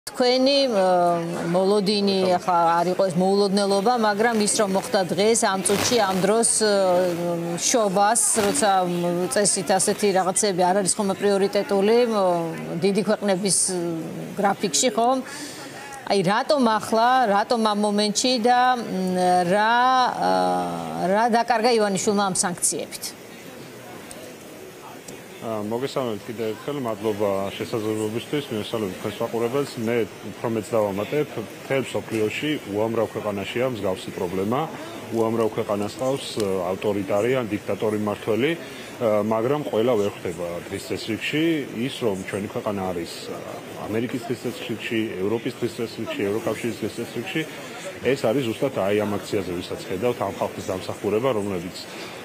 თქვენი მოლოდინი ახლა არ იყო ეს მოულოდნელობა, მაგრამ ის რომ მოხდა დღეს ამ წუთში ამ დროს შობას, როცა წესით ასეთი რაღაცები არ არის ხომ პრიორიტეტული დიდი ქვეყნების გრაფიკში, ხომ? აი რატომ ახლა, რატომ ამ მომენტში და რა დაკარგა ივანიშვილმა ამ სანქციებით? მოგესალმებით კიდევ ერთხელ, მადლობა შესაძლებლობისთვის, მივესალმებით თქვენს მაყურებელს. მე უფრო მეც დავამატებ, მთელ მსოფლიოში უამრავ ქვეყანაშია მსგავსი პრობლემა, უამრავ ქვეყანას ყავს ავტორიტარი ან დიქტატორი მმართველი, მაგრამ ყველა ვერ ხვდება დღის წესრიგში ის, რომ ჩვენი ქვეყანა არის ამერიკის დღის წესრიგში, ევროპის დღის წესრიგში, ევროკავშირის დღის წესრიგში, ეს არის ზუსტად აი ამ აქციაზე, ვისაც ხედავთ, ამ ხალხის დამსახურება, რომლებიც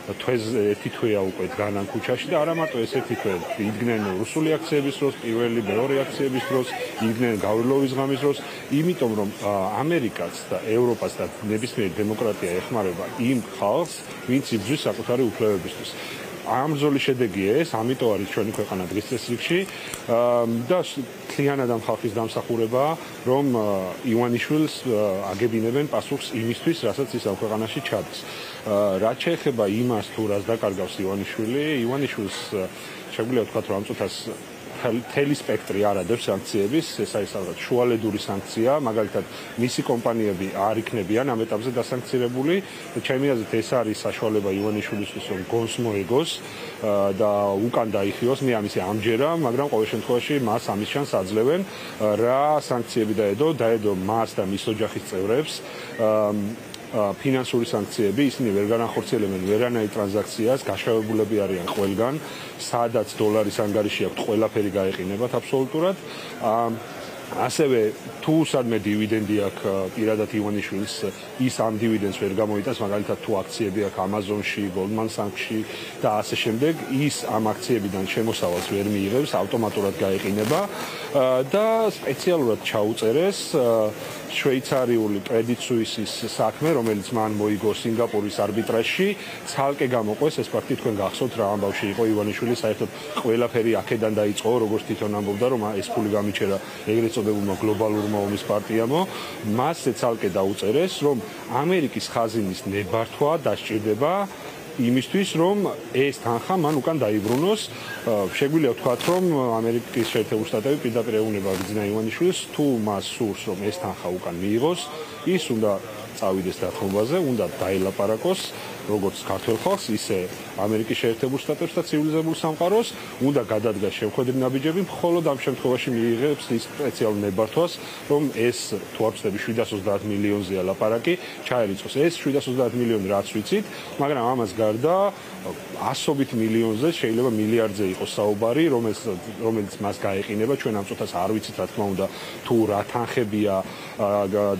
ერთი თვეა უკვე დგანან ქუჩაში და არა მარტო ეს ერთი თვე, იდგნენ რუსული აქციების დროს, პირველი, მეორე აქციების დროს, იდგნენ გავრილოვის ღამის დროს, იმიტომ რომ ამერიკაც და ევროპას და ნებისმიერი დემოკრატია ეხმარება იმ ხალხს, ვინც იბრძვის საკუთარი უფლებებისთვის. ამ ბრძოლის შედეგია ეს, ამიტომ არის ჩვენი ქვეყანა დღის წესრიგში და მთლიანად ამ ხალხის დამსახურებაა, რომ ივანიშვილს აგებინებენ პასუხს იმისთვის, რასაც ის ამ ქვეყანაში ჩადის. რაც შეეხება იმას, თუ რას დაკარგავს ივანიშვილი, ივანიშვილს შეგვიძლია ვთქვათ, რომ ამ წუთას მთელი სპექტრი არ ადევს სანქციების, ეს არის რაღაც შუალედური სანქცია, მაგალითად მისი კომპანიები არ იქნებიან ამ ეტაპზე დასანქცირებული. ჩემი აზრით ეს არის საშუალება ივანიშვილისთვის, რომ გონს მოეგოს და უკან დაიხიოს, მე ამისი ამჯერა, მაგრამ ყოველ შემთხვევაში მას ამის ჩანს აძლევენ, რა სანქციები დაედო მას და მის ოჯახის წევრებს. ფინანსური სანქციები, ისინი ვერ განახორციელებენ ვერანაირ ტრანზაქციას, გაშავებულები არიან ყველგან, სადაც დოლარის ანგარიში აქვთ, ყველაფერი გაეყინებათ აბსოლუტურად. ასევე თუ სადმე დივიდენდი აქვს პირადად ივანიშვილს, ის ამ დივიდენდს ვერ გამოიტანს, მაგალითად თუ აქციები აქვს Amazon-ში, Goldman Sachs-ში და ასე შემდეგ, ის ამ აქციებიდან შემოსავალს ვერ მიიღებს, ავტომატურად გაეყინება და სპეციალურად ჩაუწერეს შვეიცარიული Credit Suisse-ის საქმე, რომელიც მან მოიგო სინგაპურის არბიტრაჟში, ცალკე გამოყვეს ეს ფაქტი, თქვენ გახსოვთ რა ამბავში იყო ივანიშვილი, საერთოდ ყველაფერი აქედან დაიწყო, როგორც თვითონ ამბობდა, რომ ეს ფული გამიჩერა ეგრეთ წოდებულმა გლობალურმა ომის პარტიამო, მასზე ცალკე დაუწერეს, რომ ამერიკის ხაზინის ნებართვა დასჭირდება იმისთვის, რომ ეს თანხა მან უკან დაიბრუნოს. შეგვიძლია ვთქვათ, რომ ამერიკის შეერთებული შტატები პირდაპირ ეუბნება ბიძინა ივანიშვილს, თუ მას სურს, რომ ეს თანხა უკან მიიღოს, ის უნდა წავიდეს დათმობაზე, უნდა დაელაპარაკოს როგორც ქართველ ხალხს, ისე ამერიკის შეერთებულ შტატებს და ცივილიზებულ სამყაროს, უნდა გადადგას შემხედრი ნაბიჯები, მხოლოდ ამ შემთხვევაში მიიღებს ის სპეციალურ ნებართვას, რომ ეს თუ არ ვცდები 730 მილიონზეა ლაპარაკი, ჩაერიწყოს. ეს 730 მილიონი რაც ვიცით, მაგრამ ამას გარდა ასობით მილიონზე, შეიძლება მილიარდზე იყოს საუბარი, რომელიც მას გაეყინება. ჩვენ ამ წუთას არ ვიცით, რა თქმა უნდა, თუ რა თანხებია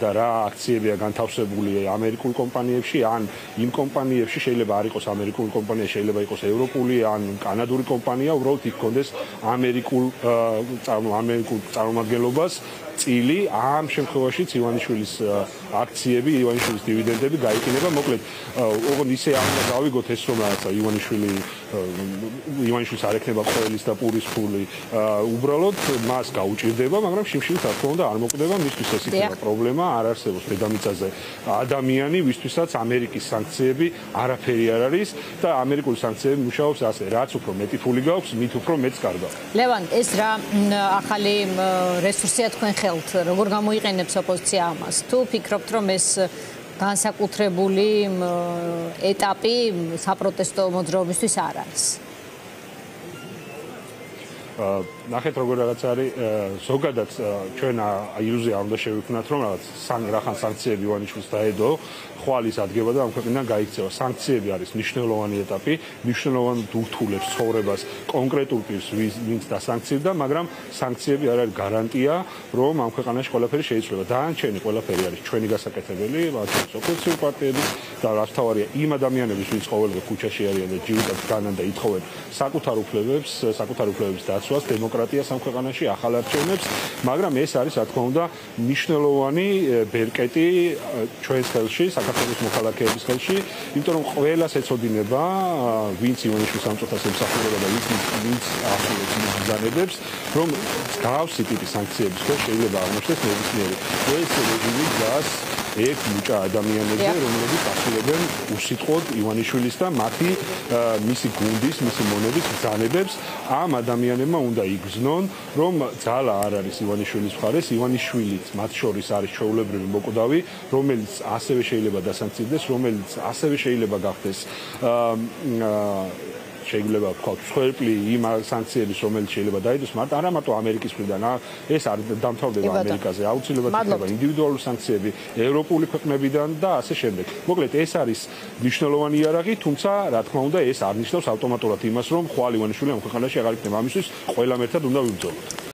და რა აქციებია განთავსებული ამერიკულ კომპანიებში, ან იმ კომპანიებში შეიძლება არ იყოს ამერიკული კომპანია, შეიძლება იყოს ევროპული ან კანადური კომპანია, უბრალოდ იქ კონდეს ამერიკულ წარმომადგენლობას წილი, ამ შემთხვევაშიც ივანიშვილის აქციები, ივანიშვილის დივიდენდები გაიყინება. მოკლედ, ოღონდ ისე არ უნდა გავიგოთ ეს, რომ რაღაცა ივანიშვილს არ ექნება ყველის და პურის ფული, უბრალოდ მას გაუჭირდება, მაგრამ შიმშილით რა თქმა უნდა არ მოკვდება, მისთვის ეს იქნება პრობლემა, არ არსებობს დედამიწაზე ადამიანი, ვისთვისაც ამერიკის სანქციები არაფერი არ არის და ამერიკული სანქციები მუშაობს ასე, რაც უფრო მეტი ფული გაქვს, მით უფრო მეტს კარგავს. ლევან, ეს რა ახალი რესურსია თქვენ ხელთ, როგორ გამოიყენებს ოპოზიცია ამას? თუ ფიქრობთ, რომ ეს განსაკუთრებული ეტაპი საპროტესტო მოძრაობისთვის არ არის? ნახეთ როგორ რაღაც არის, ზოგადად ჩვენ ილუზია არ უნდა შევიქმნათ, რომ რაღაც რახან სანქციები ივანიშვილს დაედო, ხვალის ადგება და ამ ქვეყნიდან გაიქცევა. სანქციები არის მნიშვნელოვანი ეტაპი, მნიშვნელოვნად ურთულებს ცხოვრებას კონკრეტულ პირს, ვინც დასანქცირდა, მაგრამ სანქციები არ არის გარანტია, რომ ამ ქვეყანაში ყველაფერი შეიცვლება. დანარჩენი ყველაფერი არის ჩვენი გასაკეთებელი, მათ ოპოზიციური პარტიები და რაც თავარია იმ ადამიანების, ვინც ყოველდღე ქუჩაში არიან და ჯიუტად განან და ითხოვენ საკუთარ უფლებებს დაცვას, დემოკრატიას დემოკრატიას ამ ქვეყანაში, ახალ არჩევნებს, მაგრამ ეს არის, რა თქმა უნდა, მნიშვნელოვანი ბერკეტი ჩვენს ხელში, საქართველოს მოქალაქეების ხელში, იმიტომ რომ ყველას ეცოდინება, ვინც ივანიშვილის სამწუხაროდ ემსახურება და ვინც ახალებს მიზანებებს, რომ გავსი ტიპის სანქციების ქვეშ შეიძლება აღმოჩნდეს ნებისმიერი ეს რეჟიმი გას ერთ მუჭა ადამიანებზე, რომლებიც ახლობენ უსიტყვოდ ივანიშვილის და მათი მისი გუნდის, მისი მონების ბრძანებებს. ამ ადამიანებმა უნდა იგრძნონ, რომ ძალა არ არის ივანიშვილის მხარეს, ივანიშვილიც მათ შორის არის ჩვეულებრივი მოკვდავი, რომელიც ასევე შეიძლება დასანქცირდეს, რომელიც ასევე შეიძლება გახდეს შეიძლება ვთქვათ, მსხვერპლი იმ სანქციების, რომელიც შეიძლება დაიდოს, მაგრამ არა მარტო ამერიკის მხრიდან, ეს არ დამთავრდება ამერიკაზე, აუცილებლად იქნება ინდივიდუალური სანქციები ევროპული ქვეყნებიდან და ასე შემდეგ. მოკლედ, ეს არის მნიშვნელოვანი იარაღი, თუმცა, რა თქმა უნდა, ეს არ ნიშნავს ავტომატურად იმას, რომ ხვალ ივანიშვილი ამ ქვეყანაში აღარ იქნება. ამისთვის ყველამ ერთად უნდა ვიბრძოლოთ.